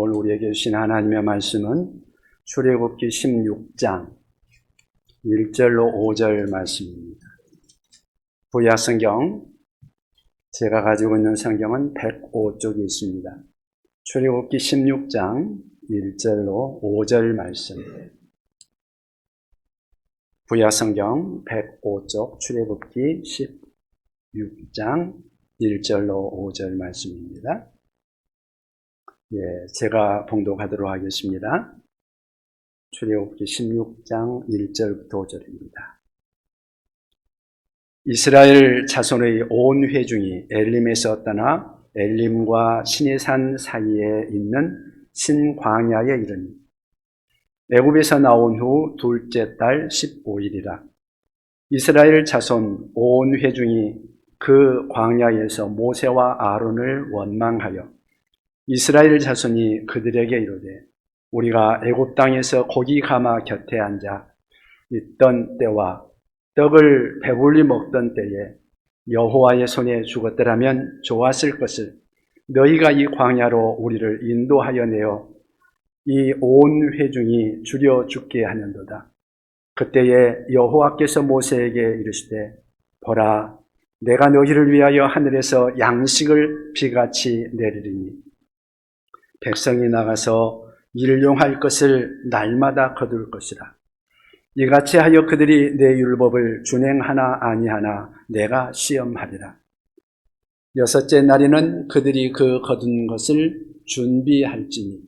오늘 우리에게 주신 하나님의 말씀은 출애굽기 16장 1절로 5절 말씀입니다. 구약성경, 제가 가지고 있는 성경은 105쪽에 있습니다. 출애굽기 16장 1절로 5절 말씀. 구약성경 105쪽 출애굽기 16장 1절로 5절 말씀입니다. 제가 봉독하도록 하겠습니다. 출애굽기 16장 1절부터 5절입니다. 이스라엘 자손의 온 회중이 엘림에서 떠나 엘림과 시내산 사이에 있는 신광야에 이르니 애굽에서 나온 후 둘째 달 15일이라. 이스라엘 자손 온 회중이 그 광야에서 모세와 아론을 원망하여 이스라엘 자손이 그들에게 이르되 우리가 애굽 땅에서 고기 가마 곁에 앉아 있던 때와 떡을 배불리 먹던 때에 여호와의 손에 죽었더라면 좋았을 것을 너희가 이 광야로 우리를 인도하여 내어 이 온 회중이 죽여 죽게 하는도다. 그때에 여호와께서 모세에게 이르시되 보라, 내가 너희를 위하여 하늘에서 양식을 비같이 내리리니 백성이 나가서 일용할 것을 날마다 거둘 것이라. 이같이 하여 그들이 내 율법을 준행하나 아니하나 내가 시험하리라. 여섯째 날에는 그들이 그 거둔 것을 준비할지니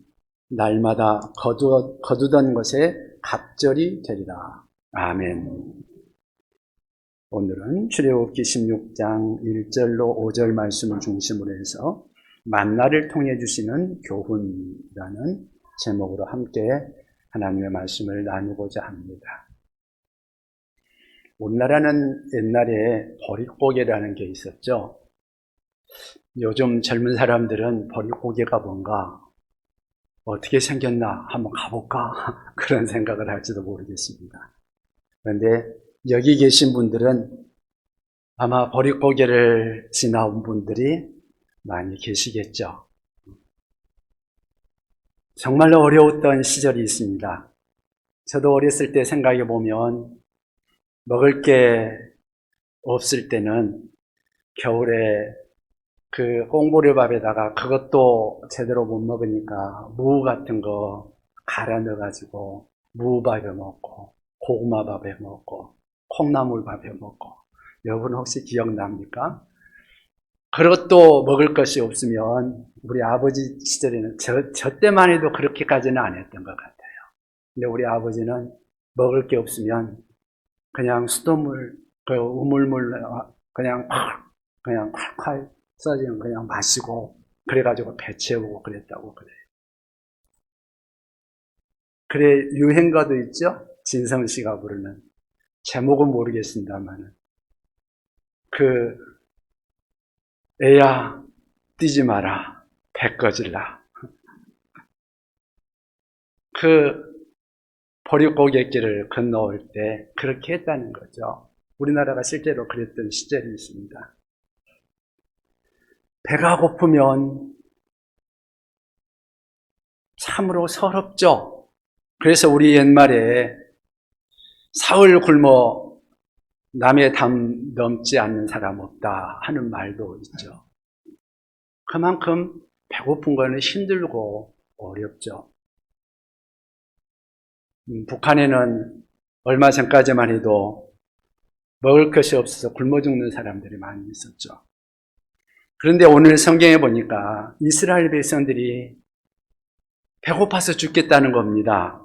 날마다 거두던 것에 갑절이 되리라. 아멘. 오늘은 출애굽기 16장 1절로 5절 말씀을 중심으로 해서 만나를 통해 주시는 교훈이라는 제목으로 함께 하나님의 말씀을 나누고자 합니다. 우리나라는 옛날에 보릿고개라는 게 있었죠. 요즘 젊은 사람들은 보릿고개가 뭔가 어떻게 생겼나 한번 가볼까 그런 생각을 할지도 모르겠습니다. 그런데 여기 계신 분들은 아마 보릿고개를 지나온 분들이 많이 계시겠죠. 정말로 어려웠던 시절이 있습니다. 저도 어렸을 때 생각해 보면 먹을 게 없을 때는 겨울에 그 꽁보리밥에다가 그것도 제대로 못 먹으니까 무 같은 거 갈아 넣어가지고 무밥에 먹고 고구마밥에 먹고 콩나물밥에 먹고, 여러분 혹시 기억납니까? 그것도 먹을 것이 없으면 우리 아버지 시절에는 저 때만 해도 그렇게까지는 안 했던 것 같아요. 근데 우리 아버지는 먹을 게 없으면 그냥 수돗물, 그 우물물 그냥 콸콸 써지는 그냥 마시고 그래가지고 배 채우고 그랬다고 그래요. 그래 유행가도 있죠? 진성 씨가 부르는, 제목은 모르겠습니다만 애야 뛰지 마라 배 꺼질라. 보릿고갯길을 건너올 때 그렇게 했다는 거죠. 우리나라가 실제로 그랬던 시절이 있습니다. 배가 고프면 참으로 서럽죠. 그래서 우리 옛말에 사흘 굶어 남의 담 넘지 않는 사람 없다 하는 말도 있죠. 그만큼 배고픈 거는 힘들고 어렵죠. 북한에는 얼마 전까지만 해도 먹을 것이 없어서 굶어 죽는 사람들이 많이 있었죠. 그런데 오늘 성경에 보니까 이스라엘 백성들이 배고파서 죽겠다는 겁니다.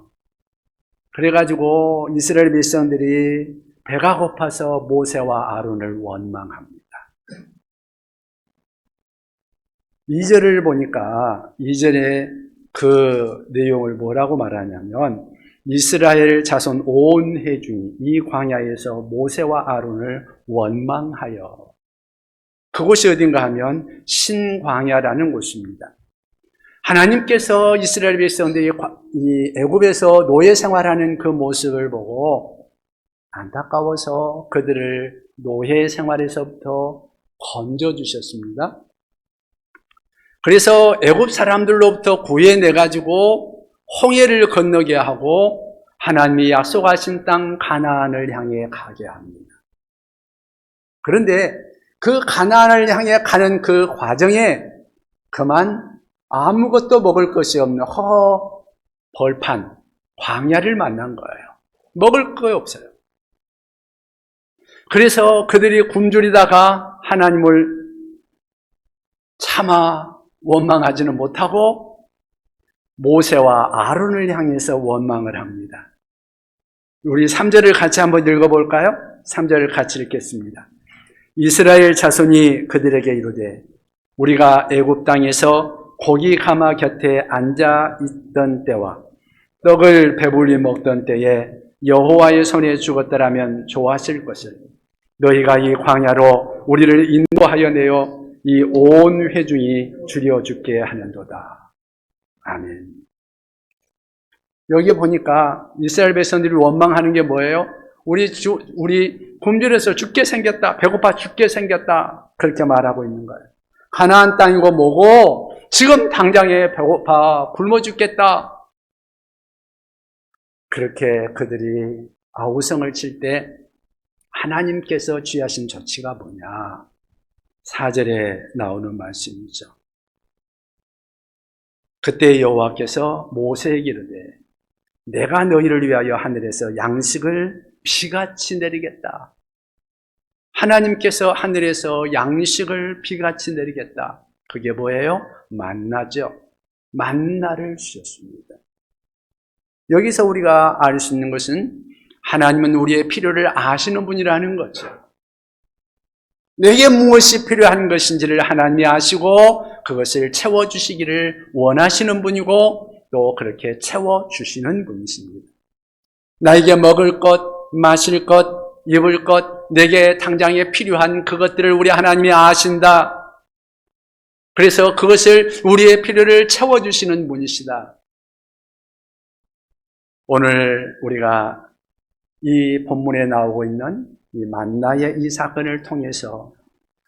그래가지고 이스라엘 백성들이 배가 고파서 모세와 아론을 원망합니다. 2절을 보니까 2절에 그 내용을 뭐라고 말하냐면 이스라엘 자손 온 회중이 이 광야에서 모세와 아론을 원망하여, 그곳이 어딘가 하면 신광야라는 곳입니다. 하나님께서 이스라엘 백성들이 이 애굽에서 노예 생활하는 그 모습을 보고 안타까워서 그들을 노예 생활에서부터 건져주셨습니다. 그래서 애굽 사람들로부터 구해내가지고 홍해를 건너게 하고 하나님이 약속하신 땅 가나안을 향해 가게 합니다. 그런데 그 가나안을 향해 가는 그 과정에 그만 아무것도 먹을 것이 없는 벌판, 광야를 만난 거예요. 먹을 거 없어요. 그래서 그들이 굶주리다가 하나님을 차마 원망하지는 못하고 모세와 아론을 향해서 원망을 합니다. 우리 3절을 같이 한번 읽어볼까요? 3절을 같이 읽겠습니다. 이스라엘 자손이 그들에게 이르되 우리가 애굽 땅에서 고기 가마 곁에 앉아 있던 때와 떡을 배불리 먹던 때에 여호와의 손에 죽었더라면 좋아하실 것을 너희가 이 광야로 우리를 인도하여 내어 이 온 회중이 줄여 죽게 하는도다. 아멘. 여기 보니까 이스라엘 백성들이 원망하는 게 뭐예요? 우리 굶주려서 죽게 생겼다. 배고파 죽게 생겼다. 그렇게 말하고 있는 거예요. 가나안 땅이고 뭐고 지금 당장에 배고파 굶어 죽겠다. 그렇게 그들이 아우성을 칠 때 하나님께서 취하신 조치가 뭐냐? 4절에 나오는 말씀이죠. 그때 여호와께서 모세에게 이르되 내가 너희를 위하여 하늘에서 양식을 비같이 내리겠다. 하나님께서 하늘에서 양식을 비같이 내리겠다. 그게 뭐예요? 만나죠. 만나를 주셨습니다. 여기서 우리가 알 수 있는 것은 하나님은 우리의 필요를 아시는 분이라는 거죠. 내게 무엇이 필요한 것인지를 하나님이 아시고 그것을 채워주시기를 원하시는 분이고 또 그렇게 채워주시는 분이십니다. 나에게 먹을 것, 마실 것, 입을 것, 내게 당장에 필요한 그것들을 우리 하나님이 아신다. 그래서 그것을 우리의 필요를 채워주시는 분이시다. 오늘 우리가 이 본문에 나오고 있는 이 만나의 이 사건을 통해서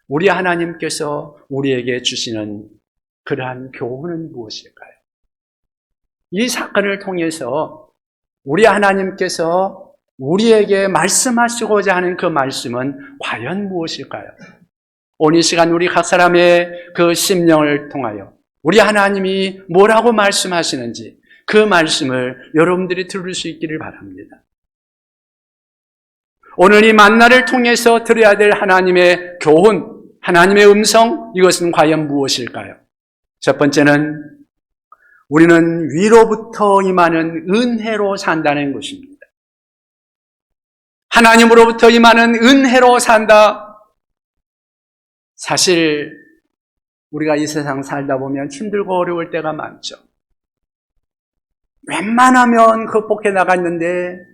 우리 하나님께서 우리에게 주시는 그러한 교훈은 무엇일까요? 이 사건을 통해서 우리 하나님께서 우리에게 말씀하시고자 하는 그 말씀은 과연 무엇일까요? 오늘 이 시간 우리 각 사람의 그 심령을 통하여 우리 하나님이 뭐라고 말씀하시는지 그 말씀을 여러분들이 들을 수 있기를 바랍니다. 오늘 이 만나를 통해서 들어야 될 하나님의 교훈, 하나님의 음성, 이것은 과연 무엇일까요? 첫 번째는 우리는 위로부터 임하는 은혜로 산다는 것입니다. 하나님으로부터 임하는 은혜로 산다. 사실 우리가 이 세상 살다 보면 힘들고 어려울 때가 많죠. 웬만하면 극복해 나갔는데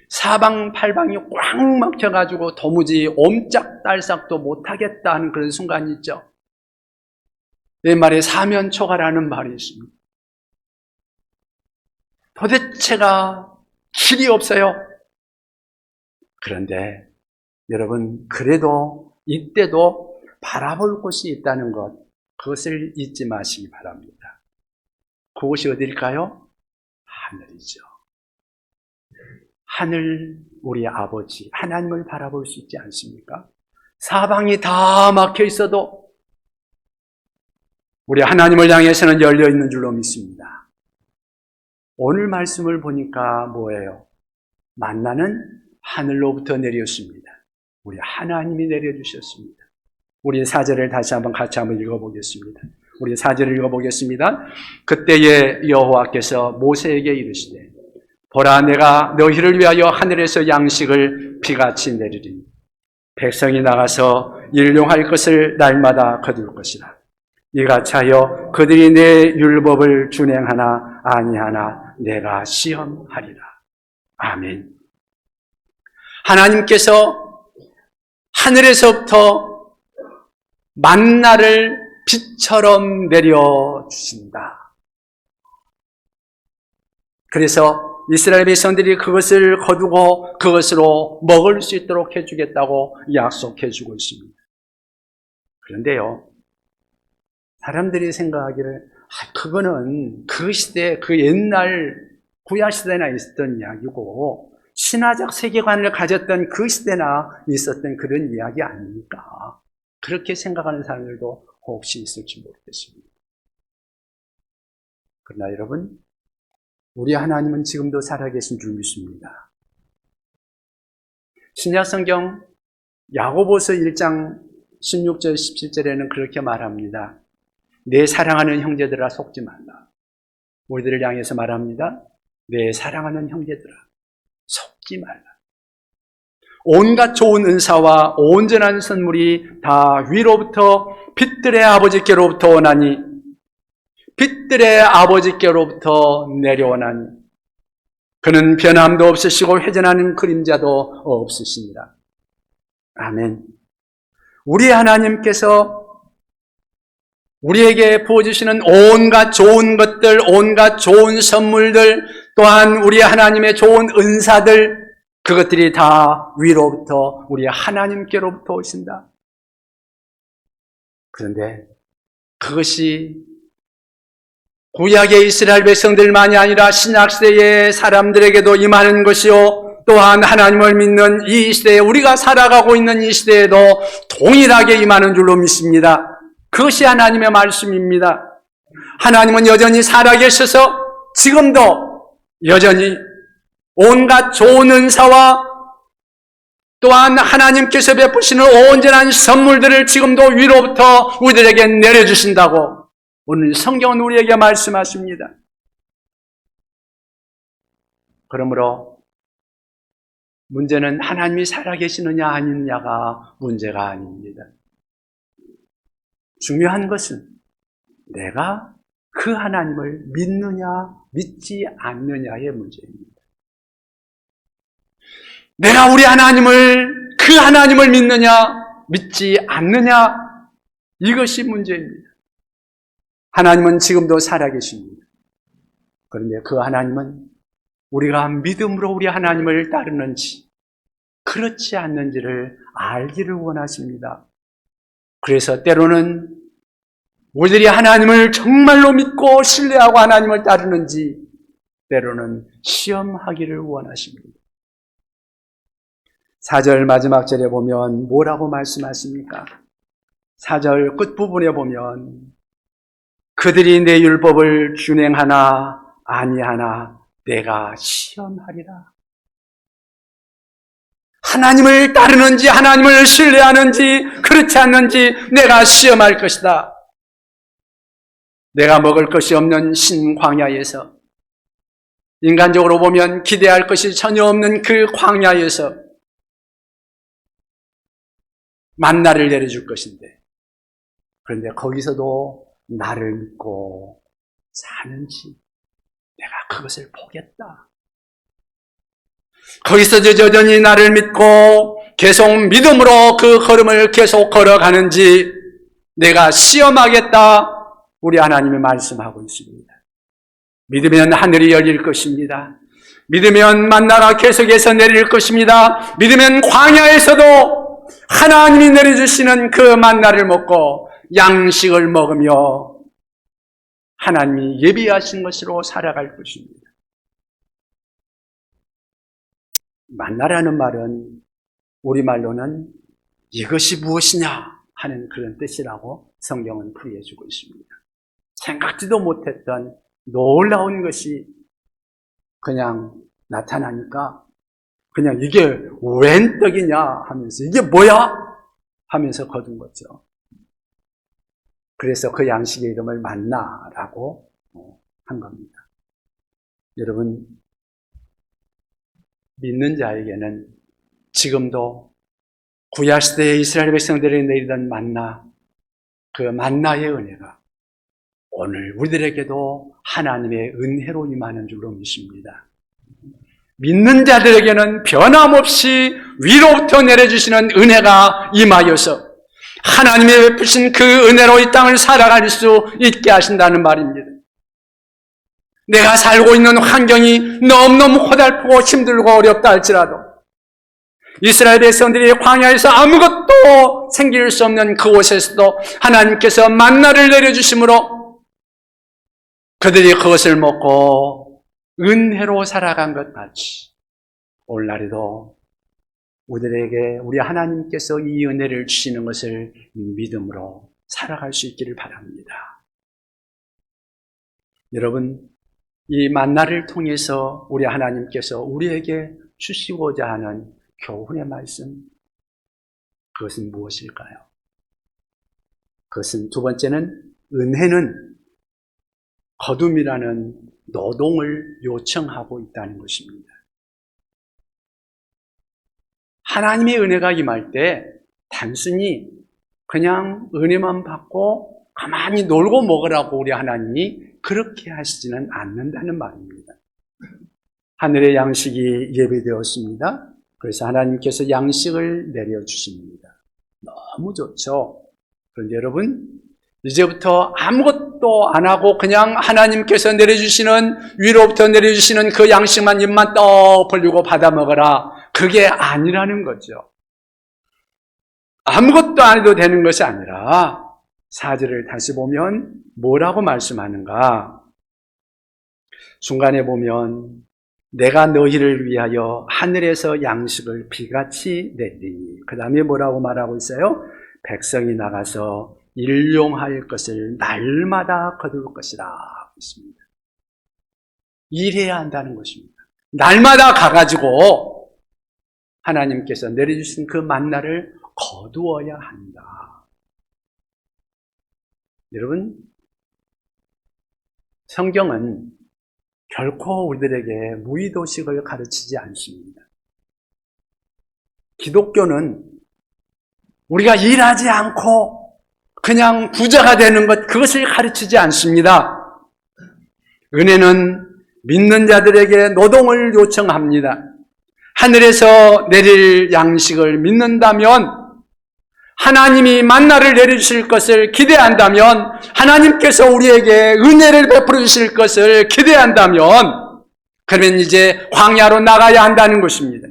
사방팔방이 꽉 막혀가지고 도무지 옴짝달싹도 못하겠다 하는 그런 순간이 있죠. 옛말에 사면초가라는 말이 있습니다. 도대체가 길이 없어요. 그런데 여러분 그래도 이때도 바라볼 곳이 있다는 것, 그것을 잊지 마시기 바랍니다. 그곳이 어딜까요? 하늘이죠. 하늘 우리 아버지 하나님을 바라볼 수 있지 않습니까? 사방이 다 막혀 있어도 우리 하나님을 향해서는 열려 있는 줄로 믿습니다. 오늘 말씀을 보니까 뭐예요? 만나는 하늘로부터 내렸습니다. 우리 하나님이 내려주셨습니다. 우리 4절을 다시 한번 같이 한번 읽어보겠습니다. 우리 4절을 읽어보겠습니다. 그때에 여호와께서 모세에게 이르시되 보라 내가 너희를 위하여 하늘에서 양식을 비같이 내리리니 백성이 나가서 일용할 것을 날마다 거둘 것이라. 이같이 하여 그들이 내 율법을 준행하나 아니하나 내가 시험하리라. 아멘. 하나님께서 하늘에서부터 만나를 빛처럼 내려주신다. 그래서 이스라엘 백성들이 그것을 거두고 그것으로 먹을 수 있도록 해주겠다고 약속해주고 있습니다. 그런데요, 사람들이 생각하기를 그거는 그 시대, 그 옛날 구약 시대나 있었던 이야기고 신화적 세계관을 가졌던 그 시대나 있었던 그런 이야기 아닙니까? 그렇게 생각하는 사람들도 혹시 있을지 모르겠습니다. 그러나 여러분, 우리 하나님은 지금도 살아계신 줄 믿습니다. 신약성경 야고보서 1장 16절 17절에는 그렇게 말합니다. 내 사랑하는 형제들아 속지 말라. 우리들을 향해서 말합니다. 내 사랑하는 형제들아 속지 말라. 온갖 좋은 은사와 온전한 선물이 다 위로부터 빛들의 아버지께로부터 오나니 빛들의 아버지께로부터 내려오나니 그는 변함도 없으시고 회전하는 그림자도 없으십니다. 아멘. 우리 하나님께서 우리에게 부어주시는 온갖 좋은 것들, 온갖 좋은 선물들, 또한 우리 하나님의 좋은 은사들, 그것들이 다 위로부터 우리 하나님께로부터 오신다. 그런데 그것이 구약의 이스라엘 백성들만이 아니라 신약시대의 사람들에게도 임하는 것이요, 또한 하나님을 믿는 이 시대에, 우리가 살아가고 있는 이 시대에도 동일하게 임하는 줄로 믿습니다. 그것이 하나님의 말씀입니다. 하나님은 여전히 살아계셔서 지금도 여전히 온갖 좋은 은사와 또한 하나님께서 베푸시는 온전한 선물들을 지금도 위로부터 우리들에게 내려주신다고 오늘 성경은 우리에게 말씀하십니다. 그러므로 문제는 하나님이 살아계시느냐 아니느냐가 문제가 아닙니다. 중요한 것은 내가 그 하나님을 믿느냐 믿지 않느냐의 문제입니다. 내가 우리 하나님을, 그 하나님을 믿느냐 믿지 않느냐, 이것이 문제입니다. 하나님은 지금도 살아계십니다. 그런데 그 하나님은 우리가 믿음으로 우리 하나님을 따르는지 그렇지 않는지를 알기를 원하십니다. 그래서 때로는 우리들이 하나님을 정말로 믿고 신뢰하고 하나님을 따르는지 때로는 시험하기를 원하십니다. 4절 마지막 절에 보면 뭐라고 말씀하십니까? 4절 끝부분에 보면 그들이 내 율법을 준행하나 아니하나 내가 시험하리라. 하나님을 따르는지 하나님을 신뢰하는지 그렇지 않는지 내가 시험할 것이다. 내가 먹을 것이 없는 신광야에서, 인간적으로 보면 기대할 것이 전혀 없는 그 광야에서 만나를 내려줄 것인데, 그런데 거기서도 나를 믿고 사는지 내가 그것을 보겠다. 거기서도 여전히 나를 믿고 계속 믿음으로 그 걸음을 계속 걸어가는지 내가 시험하겠다. 우리 하나님이 말씀하고 있습니다. 믿으면 하늘이 열릴 것입니다. 믿으면 만나가 계속해서 내릴 것입니다. 믿으면 광야에서도 하나님이 내려주시는 그 만나를 먹고 양식을 먹으며 하나님이 예비하신 것으로 살아갈 것입니다. 만나라는 말은 우리말로는 이것이 무엇이냐 하는 그런 뜻이라고 성경은 풀이해주고 있습니다. 생각지도 못했던 놀라운 것이 그냥 나타나니까 그냥 이게 웬 떡이냐 하면서 이게 뭐야? 하면서 거둔 거죠. 그래서 그 양식의 이름을 만나라고 한 겁니다. 여러분, 믿는 자에게는 지금도 구약시대의 이스라엘 백성들이 내리던 만나, 그 만나의 은혜가 오늘 우리들에게도 하나님의 은혜로 임하는 줄로 믿습니다. 믿는 자들에게는 변함없이 위로부터 내려주시는 은혜가 임하여서 하나님이 베푸신 그 은혜로 이 땅을 살아갈 수 있게 하신다는 말입니다. 내가 살고 있는 환경이 너무너무 고달프고 힘들고 어렵다 할지라도 이스라엘 백성들이 광야에서 아무것도 생길 수 없는 그곳에서도 하나님께서 만나를 내려주심으로 그들이 그것을 먹고 은혜로 살아간 것 같이 오늘날에도 우리에게 우리 하나님께서 이 은혜를 주시는 것을 믿음으로 살아갈 수 있기를 바랍니다. 여러분, 이 만나를 통해서 우리 하나님께서 우리에게 주시고자 하는 교훈의 말씀, 그것은 무엇일까요? 그것은 두 번째는 은혜는 거둠이라는 노동을 요청하고 있다는 것입니다. 하나님의 은혜가 임할 때 단순히 그냥 은혜만 받고 가만히 놀고 먹으라고 우리 하나님이 그렇게 하시지는 않는다는 말입니다. 하늘의 양식이 예비되었습니다. 그래서 하나님께서 양식을 내려주십니다. 너무 좋죠. 그런데 여러분, 이제부터 아무것도 안 하고 그냥 하나님께서 내려주시는, 위로부터 내려주시는 그 양식만 입만 떡 벌리고 받아 먹어라, 그게 아니라는 거죠. 아무것도 안 해도 되는 것이 아니라 4절을 다시 보면 뭐라고 말씀하는가? 중간에 보면 내가 너희를 위하여 하늘에서 양식을 비같이 내리니, 그 다음에 뭐라고 말하고 있어요? 백성이 나가서 일용할 것을 날마다 거둘 것이라 했습니다. 일해야 한다는 것입니다. 날마다 가가지고 하나님께서 내려주신 그 만나를 거두어야 한다. 여러분, 성경은 결코 우리들에게 무의도식을 가르치지 않습니다. 기독교는 우리가 일하지 않고 그냥 부자가 되는 것, 그것을 가르치지 않습니다. 은혜는 믿는 자들에게 노동을 요청합니다. 하늘에서 내릴 양식을 믿는다면, 하나님이 만나를 내려주실 것을 기대한다면, 하나님께서 우리에게 은혜를 베풀어 주실 것을 기대한다면, 그러면 이제 광야로 나가야 한다는 것입니다.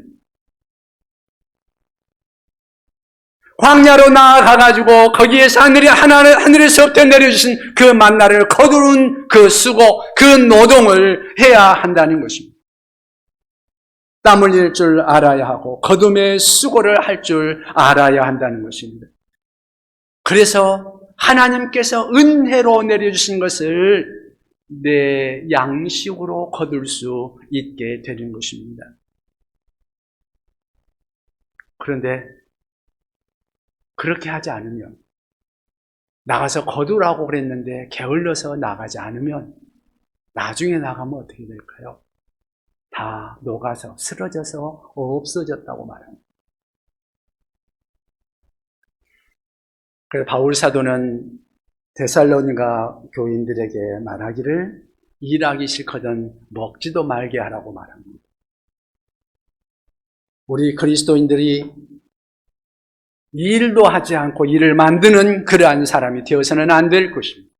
광야로 나아가가지고 거기에서 하늘에서부터 내려주신 그 만나를 거두는 그 수고, 그 노동을 해야 한다는 것입니다. 땀 흘릴 줄 알아야 하고 거둠의 수고를 할 줄 알아야 한다는 것입니다. 그래서 하나님께서 은혜로 내려주신 것을 내 양식으로 거둘 수 있게 되는 것입니다. 그런데 그렇게 하지 않으면, 나가서 거두라고 그랬는데 게을러서 나가지 않으면 나중에 나가면 어떻게 될까요? 다 녹아서 쓰러져서 없어졌다고 말합니다. 그래서 바울 사도는 데살로니가 교인들에게 말하기를 일하기 싫거든 먹지도 말게 하라고 말합니다. 우리 그리스도인들이 일도 하지 않고 일을 만드는 그러한 사람이 되어서는 안 될 것입니다.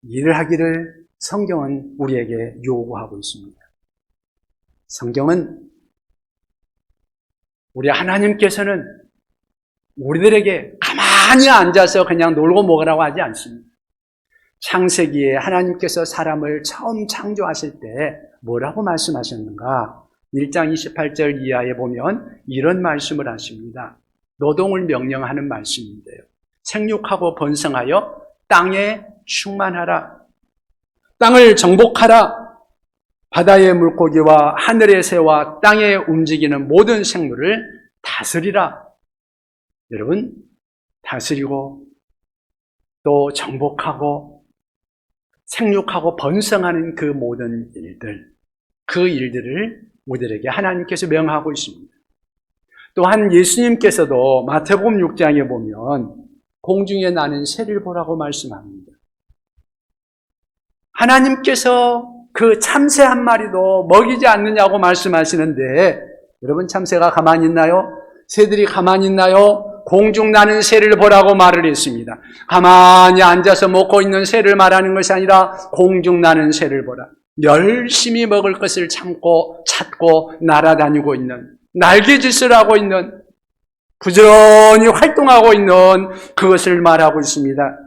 일을 하기를 성경은 우리에게 요구하고 있습니다. 성경은, 우리 하나님께서는 우리들에게 가만히 앉아서 그냥 놀고 먹으라고 하지 않습니다. 창세기에 하나님께서 사람을 처음 창조하실 때 뭐라고 말씀하셨는가? 1장 28절 이하에 보면 이런 말씀을 하십니다. 노동을 명령하는 말씀인데요. 생육하고 번성하여 땅에 충만하라. 땅을 정복하라. 바다의 물고기와 하늘의 새와 땅에 움직이는 모든 생물을 다스리라. 여러분, 다스리고 또 정복하고 생육하고 번성하는 그 모든 일들, 그 일들을 우리들에게 하나님께서 명하고 있습니다. 또한 예수님께서도 마태복음 6장에 보면 공중에 나는 새를 보라고 말씀합니다. 하나님께서 그 참새 한 마리도 먹이지 않느냐고 말씀하시는데, 여러분, 참새가 가만히 있나요? 새들이 가만히 있나요? 공중 나는 새를 보라고 말을 했습니다. 가만히 앉아서 먹고 있는 새를 말하는 것이 아니라 공중 나는 새를 보라. 열심히 먹을 것을 찾고 날아다니고 있는 날개짓을 하고 있는, 부지런히 활동하고 있는 그것을 말하고 있습니다.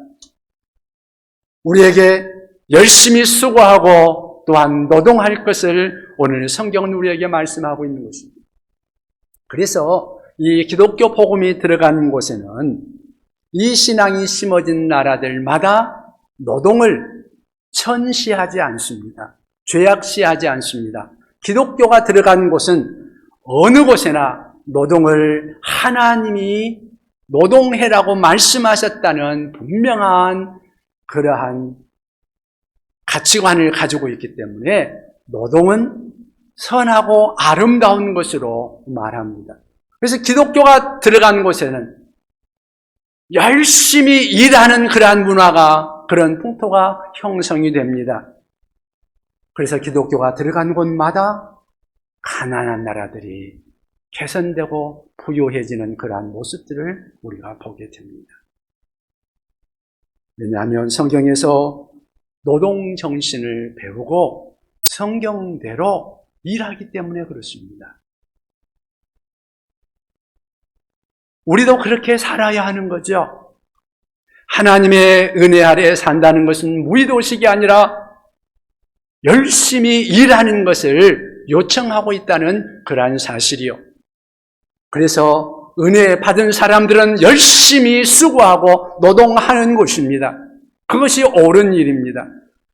우리에게 열심히 수고하고 또한 노동할 것을 오늘 성경은 우리에게 말씀하고 있는 것입니다. 그래서 이 기독교 복음이 들어간 곳에는 이 신앙이 심어진 나라들마다 노동을 천시하지 않습니다. 죄악시하지 않습니다. 기독교가 들어간 곳은 어느 곳에나 노동을 하나님이 노동해라고 말씀하셨다는 분명한 그러한 가치관을 가지고 있기 때문에 노동은 선하고 아름다운 것으로 말합니다. 그래서 기독교가 들어간 곳에는 열심히 일하는 그러한 문화가, 그런 풍토가 형성이 됩니다. 그래서 기독교가 들어간 곳마다 가난한 나라들이 개선되고 부유해지는 그러한 모습들을 우리가 보게 됩니다. 왜냐하면 성경에서 노동 정신을 배우고 성경대로 일하기 때문에 그렇습니다. 우리도 그렇게 살아야 하는 거죠. 하나님의 은혜 아래 산다는 것은 무의도식이 아니라 열심히 일하는 것을 요청하고 있다는 그러한 사실이요. 그래서 은혜 받은 사람들은 열심히 수고하고 노동하는 것입니다. 그것이 옳은 일입니다.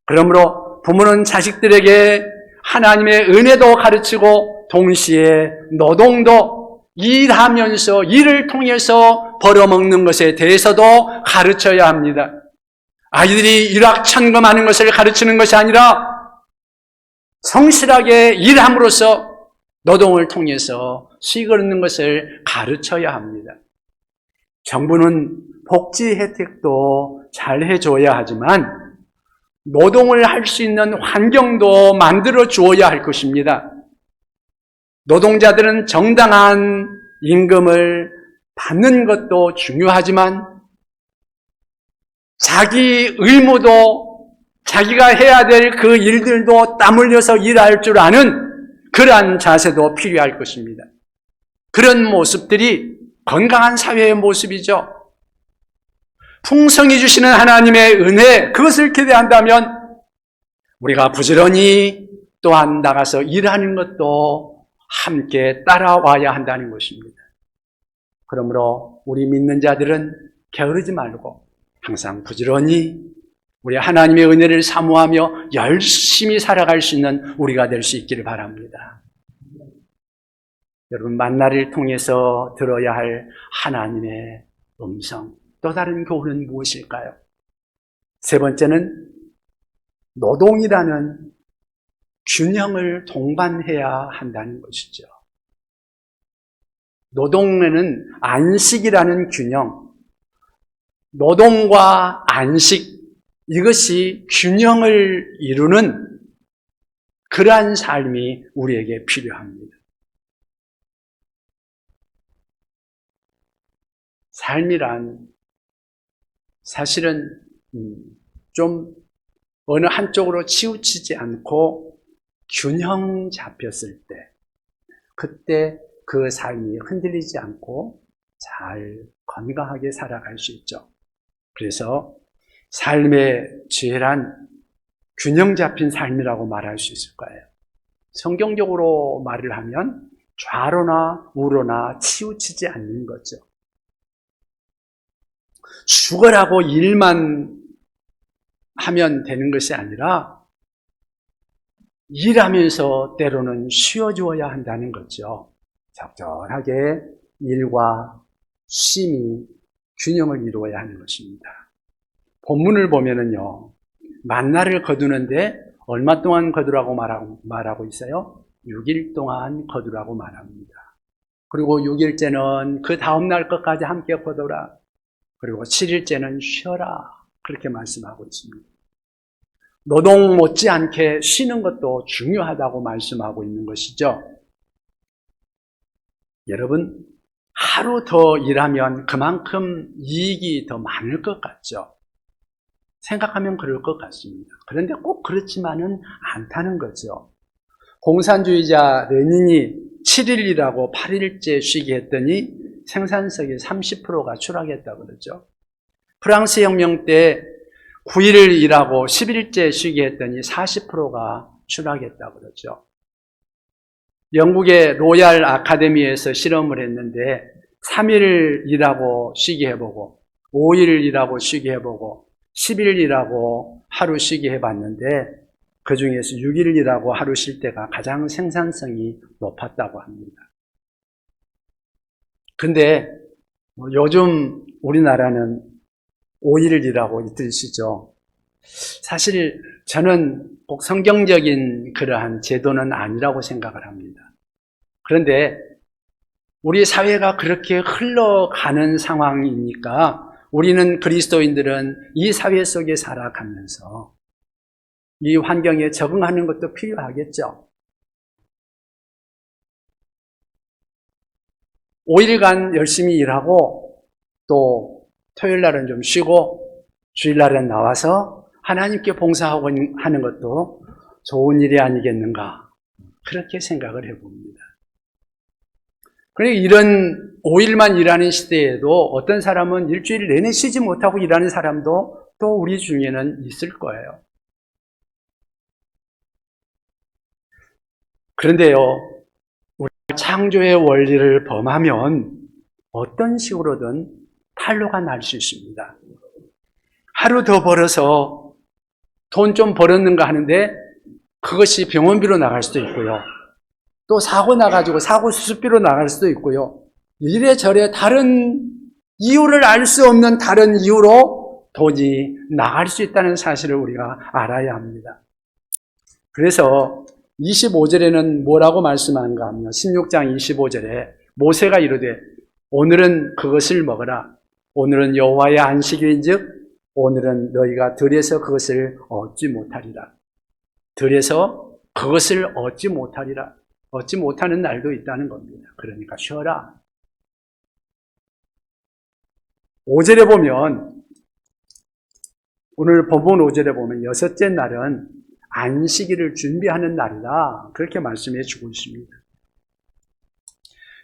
그러므로 부모는 자식들에게 하나님의 은혜도 가르치고 동시에 노동도 일하면서 일을 통해서 벌어먹는 것에 대해서도 가르쳐야 합니다. 아이들이 일확천금하는 것을 가르치는 것이 아니라 성실하게 일함으로써 노동을 통해서 수익을 얻는 것을 가르쳐야 합니다. 정부는 복지 혜택도 잘 해줘야 하지만 노동을 할 수 있는 환경도 만들어 주어야 할 것입니다. 노동자들은 정당한 임금을 받는 것도 중요하지만 자기 의무도 자기가 해야 될 그 일들도 땀 흘려서 일할 줄 아는 그러한 자세도 필요할 것입니다. 그런 모습들이 건강한 사회의 모습이죠. 풍성히 주시는 하나님의 은혜, 그것을 기대한다면 우리가 부지런히 또한 나가서 일하는 것도 함께 따라와야 한다는 것입니다. 그러므로 우리 믿는 자들은 게으르지 말고 항상 부지런히 우리 하나님의 은혜를 사모하며 열심히 살아갈 수 있는 우리가 될 수 있기를 바랍니다. 여러분, 만나를 통해서 들어야 할 하나님의 음성, 또 다른 교훈은 무엇일까요? 세 번째는 노동이라는 균형을 동반해야 한다는 것이죠. 노동에는 안식이라는 균형, 노동과 안식, 이것이 균형을 이루는 그러한 삶이 우리에게 필요합니다. 삶이란 사실은 좀 어느 한쪽으로 치우치지 않고 균형 잡혔을 때, 그때 그 삶이 흔들리지 않고 잘 건강하게 살아갈 수 있죠. 그래서 삶의 지혜란 균형 잡힌 삶이라고 말할 수 있을 거예요. 성경적으로 말을 하면 좌로나 우로나 치우치지 않는 거죠. 죽으라고 일만 하면 되는 것이 아니라 일하면서 때로는 쉬어주어야 한다는 거죠. 적절하게 일과 쉼이 균형을 이루어야 하는 것입니다. 본문을 보면은요, 만나를 거두는데 얼마 동안 거두라고 말하고 있어요? 6일 동안 거두라고 말합니다. 그리고 6일째는 그 다음날 것까지 함께 거두라. 그리고 7일째는 쉬어라. 그렇게 말씀하고 있습니다. 노동 못지않게 쉬는 것도 중요하다고 말씀하고 있는 것이죠. 여러분, 하루 더 일하면 그만큼 이익이 더 많을 것 같죠? 생각하면 그럴 것 같습니다. 그런데 꼭 그렇지만은 않다는 거죠. 공산주의자 레닌이 7일이라고 8일째 쉬게 했더니 생산성이 30%가 추락했다고 그러죠. 프랑스 혁명 때 9일을 일하고 10일째 쉬게 했더니 40%가 추락했다고 그러죠. 영국의 로얄 아카데미에서 실험을 했는데 3일 일하고 쉬게 해보고 5일 일하고 쉬게 해보고 10일 일하고 하루 쉬게 해봤는데 그 중에서 6일 일하고 하루 쉴 때가 가장 생산성이 높았다고 합니다. 근데 요즘 우리나라는 5일 일하고 이틀 쉬죠. 사실 저는 꼭 성경적인 그러한 제도는 아니라고 생각을 합니다. 그런데 우리 사회가 그렇게 흘러가는 상황이니까 우리는 그리스도인들은 이 사회 속에 살아가면서 이 환경에 적응하는 것도 필요하겠죠. 5일간 열심히 일하고 또 토요일 날은 좀 쉬고 주일 날은 나와서 하나님께 봉사하고 하는 것도 좋은 일이 아니겠는가 그렇게 생각을 해봅니다. 그러니까 이런 5일만 일하는 시대에도 어떤 사람은 일주일 내내 쉬지 못하고 일하는 사람도 또 우리 중에는 있을 거예요. 그런데요, 우리 창조의 원리를 범하면 어떤 식으로든 탈로가 날 수 있습니다. 하루 더 벌어서 돈 좀 벌었는가 하는데 그것이 병원비로 나갈 수도 있고요. 또 사고 나가지고 사고 수술비로 나갈 수도 있고요. 이래저래 다른 이유를 알 수 없는 다른 이유로 돈이 나갈 수 있다는 사실을 우리가 알아야 합니다. 그래서 25절에는 뭐라고 말씀하는가 하면 16장 25절에 모세가 이르되 오늘은 그것을 먹어라. 오늘은 여호와의 안식일인즉 오늘은 너희가 들에서 그것을 얻지 못하리라. 들에서 그것을 얻지 못하리라. 얻지 못하는 날도 있다는 겁니다. 그러니까 쉬어라. 5절에 보면 오늘 본문 5절에 보면 여섯째 날은 안식일을 준비하는 날이다. 그렇게 말씀해 주고 있습니다.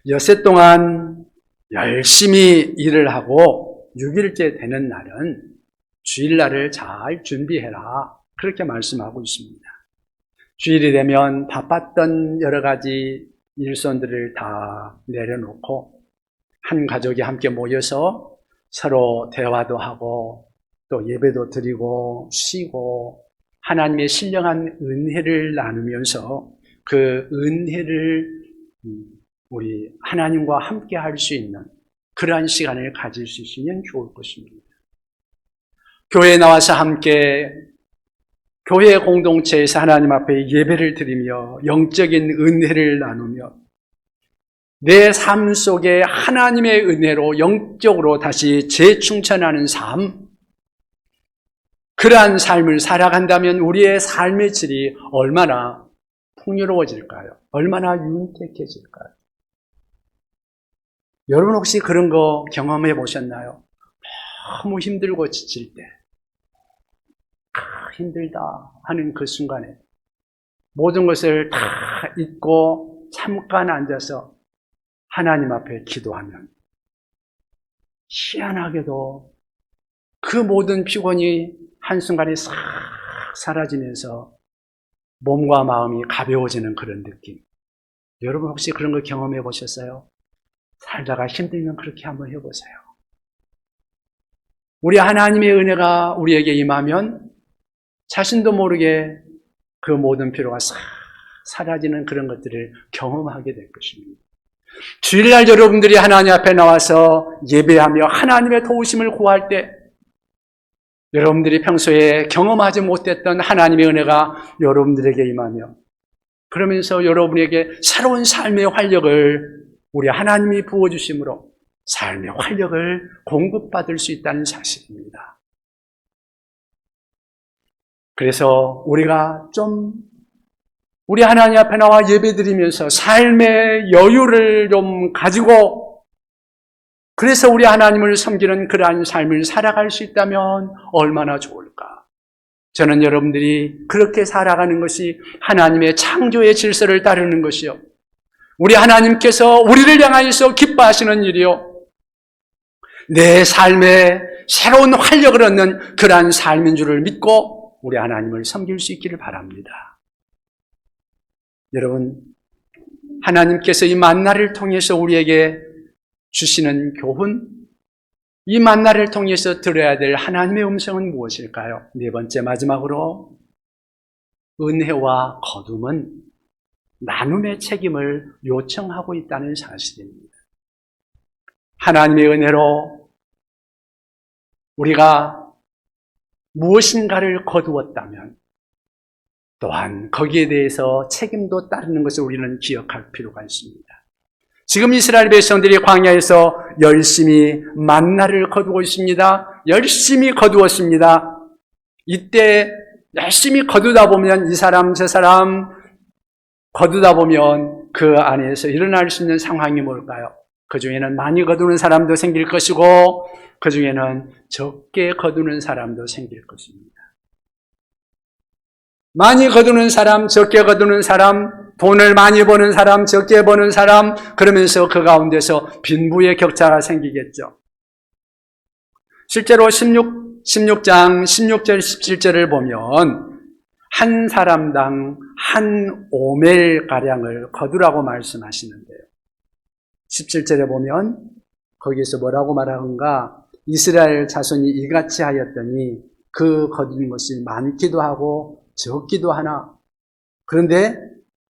엿새 동안 열심히 일을 하고 6일째 되는 날은 주일날을 잘 준비해라. 그렇게 말씀하고 있습니다. 주일이 되면 바빴던 여러 가지 일손들을 다 내려놓고 한 가족이 함께 모여서 서로 대화도 하고 또 예배도 드리고 쉬고 하나님의 신령한 은혜를 나누면서 그 은혜를 우리 하나님과 함께 할 수 있는 그러한 시간을 가질 수 있으면 좋을 것입니다. 교회에 나와서 함께 교회 공동체에서 하나님 앞에 예배를 드리며 영적인 은혜를 나누며 내 삶 속에 하나님의 은혜로 영적으로 다시 재충천하는 삶, 그러한 삶을 살아간다면 우리의 삶의 질이 얼마나 풍요로워질까요? 얼마나 윤택해질까요? 여러분 혹시 그런 거 경험해 보셨나요? 너무 힘들고 지칠 때 힘들다 하는 그 순간에 모든 것을 다 잊고 잠깐 앉아서 하나님 앞에 기도하면 희한하게도 그 모든 피곤이 한순간에 싹 사라지면서 몸과 마음이 가벼워지는 그런 느낌. 여러분 혹시 그런 거 경험해 보셨어요? 살다가 힘들면 그렇게 한번 해보세요. 우리 하나님의 은혜가 우리에게 임하면 자신도 모르게 그 모든 피로가 싹 사라지는 그런 것들을 경험하게 될 것입니다. 주일날 여러분들이 하나님 앞에 나와서 예배하며 하나님의 도우심을 구할 때 여러분들이 평소에 경험하지 못했던 하나님의 은혜가 여러분들에게 임하며 그러면서 여러분에게 새로운 삶의 활력을 우리 하나님이 부어주심으로 삶의 활력을 공급받을 수 있다는 사실입니다. 그래서 우리가 좀 우리 하나님 앞에 나와 예배드리면서 삶의 여유를 좀 가지고 그래서 우리 하나님을 섬기는 그러한 삶을 살아갈 수 있다면 얼마나 좋을까. 저는 여러분들이 그렇게 살아가는 것이 하나님의 창조의 질서를 따르는 것이요 우리 하나님께서 우리를 향하여서 기뻐하시는 일이요, 내 삶에 새로운 활력을 얻는 그러한 삶인 줄을 믿고 우리 하나님을 섬길 수 있기를 바랍니다. 여러분, 하나님께서 이 만나를 통해서 우리에게 주시는 교훈, 이 만나를 통해서 들어야 될 하나님의 음성은 무엇일까요? 네 번째, 마지막으로, 은혜와 거둠은 나눔의 책임을 요청하고 있다는 사실입니다. 하나님의 은혜로 우리가 무엇인가를 거두었다면 또한 거기에 대해서 책임도 따르는 것을 우리는 기억할 필요가 있습니다. 지금 이스라엘 백성들이 광야에서 열심히 만나를 거두고 있습니다. 열심히 거두었습니다. 이때 열심히 거두다 보면 이 사람 저 사람 거두다 보면 그 안에서 일어날 수 있는 상황이 뭘까요? 그 중에는 많이 거두는 사람도 생길 것이고 그 중에는 적게 거두는 사람도 생길 것입니다. 많이 거두는 사람, 적게 거두는 사람, 돈을 많이 버는 사람, 적게 버는 사람, 그러면서 그 가운데서 빈부의 격차가 생기겠죠. 실제로 16장 16절 17절을 보면 한 사람당 한 오멜가량을 거두라고 말씀하시는데요. 17절에 보면 거기에서 뭐라고 말하는가? 이스라엘 자손이 이같이 하였더니 그 거둔 것이 많기도 하고 적기도 하나. 그런데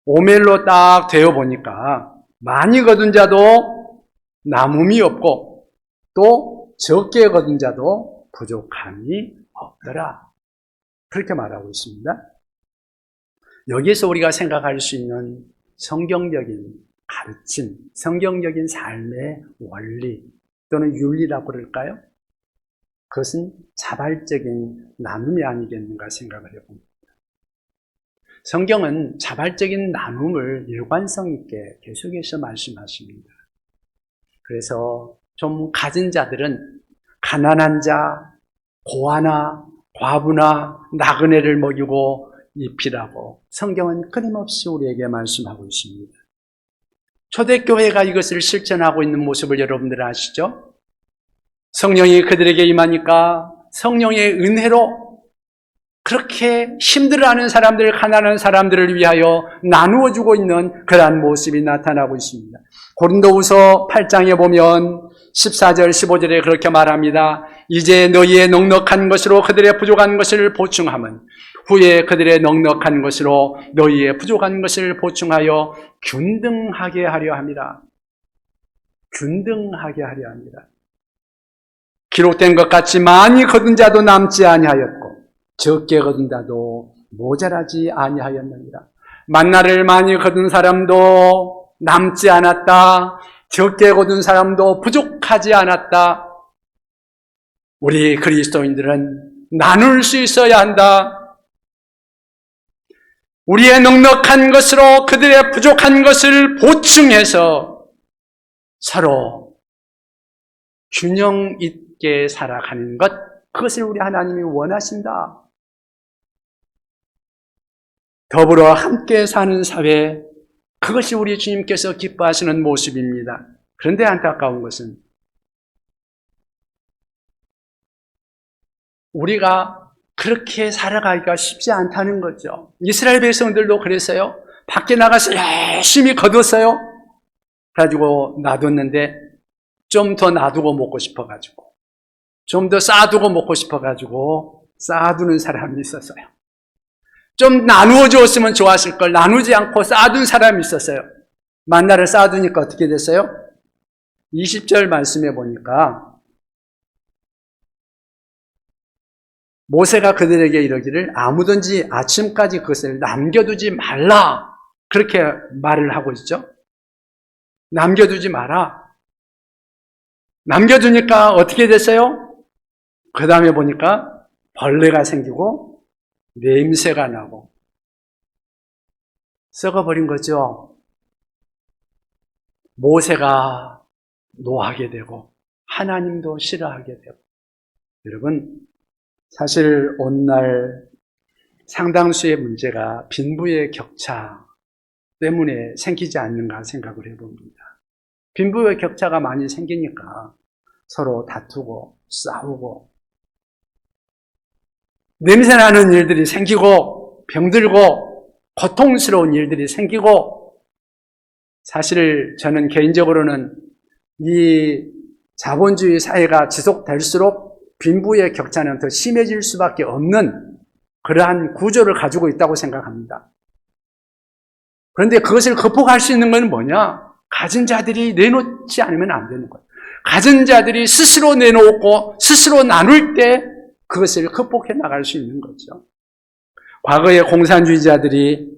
오멜로 딱 되어 보니까 많이 거둔 자도 남음이 없고 또 적게 거둔 자도 부족함이 없더라. 그렇게 말하고 있습니다. 여기에서 우리가 생각할 수 있는 성경적인 가르침, 성경적인 삶의 원리 또는 윤리라고 그럴까요? 그것은 자발적인 나눔이 아니겠는가 생각을 해봅니다. 성경은 자발적인 나눔을 일관성 있게 계속해서 말씀하십니다. 그래서 좀 가진 자들은 가난한 자, 고아나 과부나 나그네를 먹이고 입히라고 성경은 끊임없이 우리에게 말씀하고 있습니다. 초대교회가 이것을 실천하고 있는 모습을 여러분들 아시죠? 성령이 그들에게 임하니까 성령의 은혜로 그렇게 힘들어하는 사람들, 가난한 사람들을 위하여 나누어주고 있는 그러한 모습이 나타나고 있습니다. 고린도후서 8장에 보면 14절, 15절에 그렇게 말합니다. 이제 너희의 넉넉한 것으로 그들의 부족한 것을 보충함은 후에 그들의 넉넉한 것으로 너희의 부족한 것을 보충하여 균등하게 하려 함이라. 균등하게 하려 합니다. 기록된 것 같이 많이 거둔 자도 남지 아니하였고 적게 거둔 자도 모자라지 아니하였느니라. 만나를 많이 거둔 사람도 남지 않았다. 적게 거둔 사람도 부족하지 않았다. 우리 그리스도인들은 나눌 수 있어야 한다. 우리의 넉넉한 것으로 그들의 부족한 것을 보충해서 서로 균형 있게 살아가는 것, 그것을 우리 하나님이 원하신다. 더불어 함께 사는 사회, 그것이 우리 주님께서 기뻐하시는 모습입니다. 그런데 안타까운 것은 우리가 그렇게 살아가기가 쉽지 않다는 거죠. 이스라엘 백성들도 그랬어요. 밖에 나가서 열심히 거뒀어요. 가지고 놔뒀는데 좀 더 놔두고 먹고 싶어가지고 좀 더 쌓아두고 먹고 싶어가지고 쌓아두는 사람이 있었어요. 좀 나누어 주었으면 좋았을 걸 나누지 않고 쌓아둔 사람이 있었어요. 만나를 쌓아두니까 어떻게 됐어요? 20절 말씀해 보니까 모세가 그들에게 이러기를 아무든지 아침까지 그것을 남겨두지 말라. 그렇게 말을 하고 있죠. 남겨두지 마라. 남겨두니까 어떻게 됐어요? 그 다음에 보니까 벌레가 생기고 냄새가 나고 썩어버린 거죠. 모세가 노하게 되고 하나님도 싫어하게 되고. 여러분, 사실 오늘날 상당수의 문제가 빈부의 격차 때문에 생기지 않는가 생각을 해봅니다. 빈부의 격차가 많이 생기니까 서로 다투고 싸우고 냄새나는 일들이 생기고 병들고 고통스러운 일들이 생기고, 사실 저는 개인적으로는 이 자본주의 사회가 지속될수록 빈부의 격차는 더 심해질 수밖에 없는 그러한 구조를 가지고 있다고 생각합니다. 그런데 그것을 극복할 수 있는 건 뭐냐? 가진 자들이 내놓지 않으면 안 되는 거예요. 가진 자들이 스스로 내놓고 스스로 나눌 때 그것을 극복해 나갈 수 있는 거죠. 과거의 공산주의자들이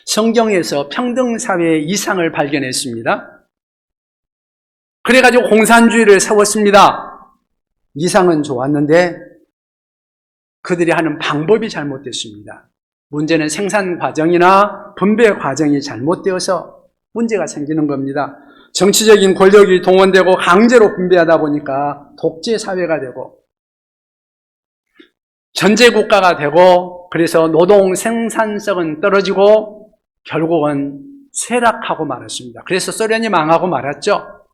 성경에서 평등사회의 이상을 발견했습니다. 그래가지고 공산주의를 세웠습니다. 이상은 좋았는데 그들이 하는 방법이 잘못됐습니다. 문제는 생산 과정이나 분배 과정이 잘못되어서 문제가 생기는 겁니다. 정치적인 권력이 동원되고 강제로 분배하다 보니까 독재 사회가 되고 전제 국가가 되고, 그래서 노동 생산성은 떨어지고 결국은 쇠락하고 말았습니다. 그래서 소련이 망하고 말았죠.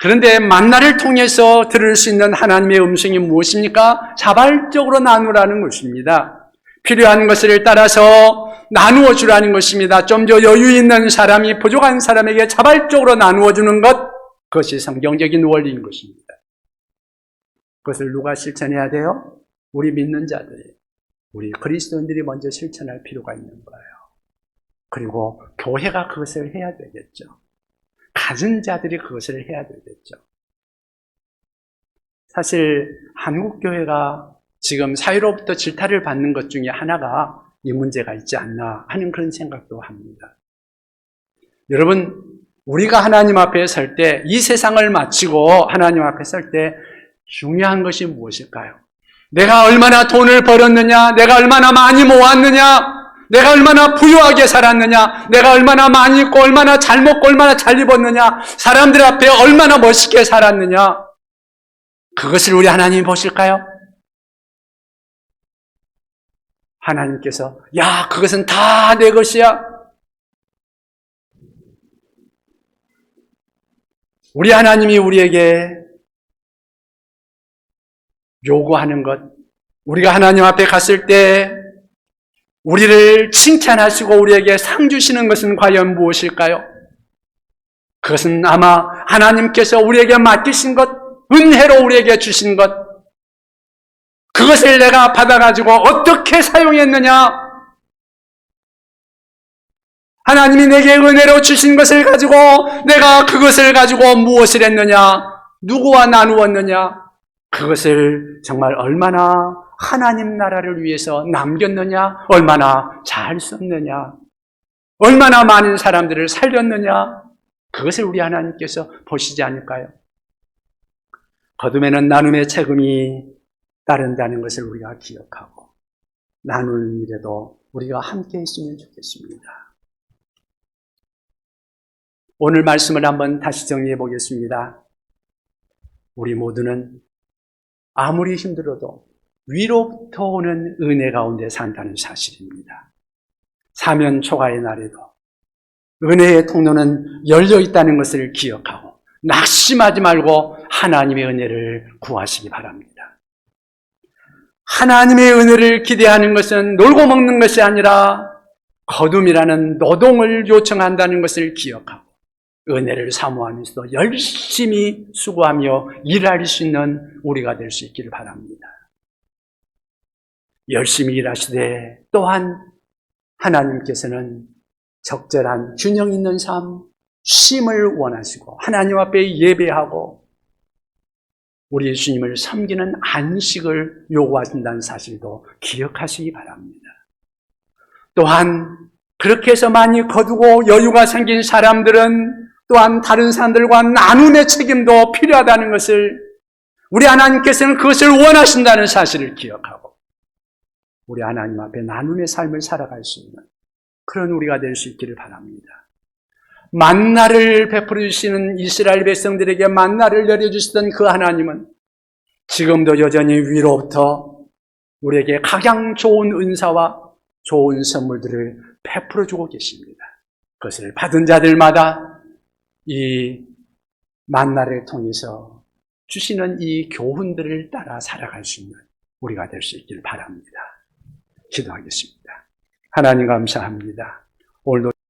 그런데 만나를 통해서 들을 수 있는 하나님의 음성이 무엇입니까? 자발적으로 나누라는 것입니다. 필요한 것을 따라서 나누어 주라는 것입니다. 좀 더 여유 있는 사람이 부족한 사람에게 자발적으로 나누어 주는 것, 그것이 성경적인 원리인 것입니다. 그것을 누가 실천해야 돼요? 우리 믿는 자들이, 우리 그리스도인들이 먼저 실천할 필요가 있는 거예요. 그리고 교회가 그것을 해야 되겠죠. 가진 자들이 그것을 해야 되겠죠. 사실 한국 교회가 지금 사회로부터 질타를 받는 것 중에 하나가 이 문제가 있지 않나 하는 그런 생각도 합니다. 여러분, 우리가 하나님 앞에 설 때, 이 세상을 마치고 하나님 앞에 설 때 중요한 것이 무엇일까요? 내가 얼마나 돈을 벌었느냐, 내가 얼마나 많이 모았느냐, 내가 얼마나 부유하게 살았느냐, 내가 얼마나 많이 입고 얼마나 잘 먹고 얼마나 잘 입었느냐, 사람들 앞에 얼마나 멋있게 살았느냐, 그것을 우리 하나님이 보실까요? 하나님께서 야, 그것은 다 내 것이야. 우리 하나님이 우리에게 요구하는 것, 우리가 하나님 앞에 갔을 때 우리를 칭찬하시고 우리에게 상 주시는 것은 과연 무엇일까요? 그것은 아마 하나님께서 우리에게 맡기신 것, 은혜로 우리에게 주신 것, 그것을 내가 받아가지고 어떻게 사용했느냐? 하나님이 내게 은혜로 주신 것을 가지고 내가 그것을 가지고 무엇을 했느냐? 누구와 나누었느냐? 그것을 정말 얼마나 하나님 나라를 위해서 남겼느냐? 얼마나 잘 썼느냐? 얼마나 많은 사람들을 살렸느냐? 그것을 우리 하나님께서 보시지 않을까요? 거둠에는 나눔의 책임이 따른다는 것을 우리가 기억하고 나누는 일에도 우리가 함께 있으면 좋겠습니다. 오늘 말씀을 한번 다시 정리해 보겠습니다. 우리 모두는 아무리 힘들어도 위로부터 오는 은혜 가운데 산다는 사실입니다. 사면 초가의 날에도 은혜의 통로는 열려 있다는 것을 기억하고 낙심하지 말고 하나님의 은혜를 구하시기 바랍니다. 하나님의 은혜를 기대하는 것은 놀고 먹는 것이 아니라 거둠이라는 노동을 요청한다는 것을 기억하고 은혜를 사모하면서 열심히 수고하며 일할 수 있는 우리가 될 수 있기를 바랍니다. 열심히 일하시되 또한 하나님께서는 적절한 균형 있는 삶, 쉼을 원하시고 하나님 앞에 예배하고 우리 예수님을 섬기는 안식을 요구하신다는 사실도 기억하시기 바랍니다. 또한 그렇게 해서 많이 거두고 여유가 생긴 사람들은 또한 다른 사람들과 나눔의 책임도 필요하다는 것을, 우리 하나님께서는 그것을 원하신다는 사실을 기억하고 우리 하나님 앞에 나눔의 삶을 살아갈 수 있는 그런 우리가 될 수 있기를 바랍니다. 만나를 베풀어 주시는 이스라엘 백성들에게 만나를 내려주시던 그 하나님은 지금도 여전히 위로부터 우리에게 가장 좋은 은사와 좋은 선물들을 베풀어 주고 계십니다. 그것을 받은 자들마다 이 만나를 통해서 주시는 이 교훈들을 따라 살아갈 수 있는 우리가 될 수 있길 바랍니다. 기도하겠습니다. 하나님 감사합니다. 오늘도